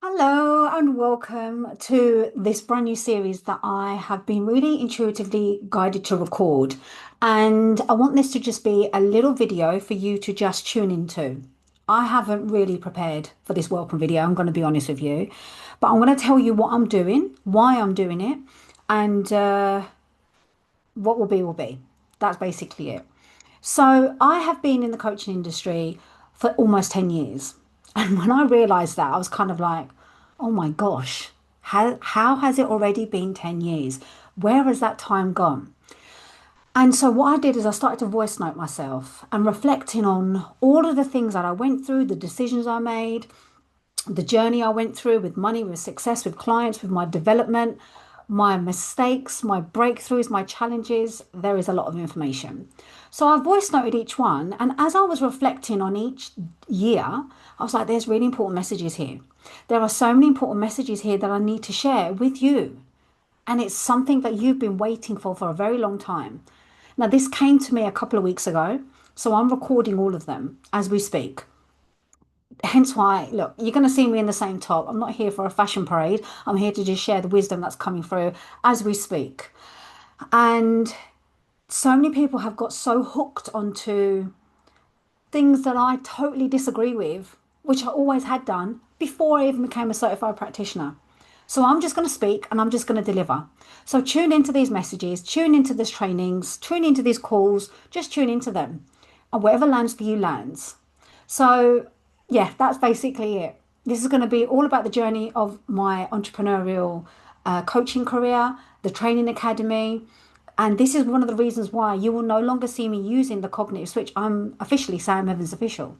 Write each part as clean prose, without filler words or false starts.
Hello and welcome to this brand new series that I have been really intuitively guided to record. And I want this to just be a little video for you to just tune into. I haven't really prepared for this welcome video, I'm going to be honest with you, but I'm going to tell you what I'm doing, why I'm doing it, and what will be, will be. That's basically it. So I have been in the coaching industry for almost 10 years. And when I realized that, I was kind of like, oh my gosh, how has it already been 10 years? Where has that time gone? And so what I did is I started to voice note myself and reflecting on all of the things that I went through, the decisions I made, the journey I went through with money, with success, with clients, with my development, my mistakes, my breakthroughs, my challenges. There is a lot of information. So I voice noted each one. And as I was reflecting on each year, I was like, there's really important messages here. There are so many important messages here that I need to share with you. And it's something that you've been waiting for a very long time. Now, this came to me a couple of weeks ago. So I'm recording all of them as we speak. Hence why, look, you're going to see me in the same top. I'm not here for a fashion parade. I'm here to just share the wisdom that's coming through as we speak. And so many people have got so hooked onto things that I totally disagree with, which I always had done before I even became a certified practitioner. So I'm just going to speak and I'm just going to deliver. So tune into these messages, tune into these trainings, tune into these calls, just tune into them. And whatever lands for you lands. So yeah, that's basically it. This is going to be all about the journey of my entrepreneurial coaching career, the training academy. And this is one of the reasons why you will no longer see me using the cognitive switch. I'm officially Sam Evans Official.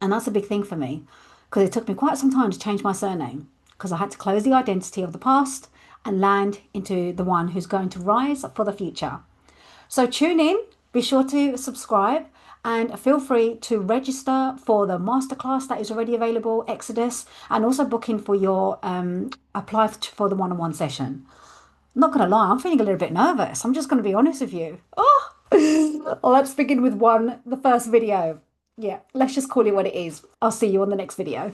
And that's a big thing for me because it took me quite some time to change my surname because I had to close the identity of the past and land into the one who's going to rise for the future. So tune in, be sure to subscribe, and feel free to register for the masterclass that is already available, Exodus, and also book in for your apply for the one-on-one session. I'm not gonna lie, I'm feeling a little bit nervous. I'm just gonna be honest with you. Oh, well, let's begin with the first video. Yeah, let's just call it what it is. I'll see you on the next video.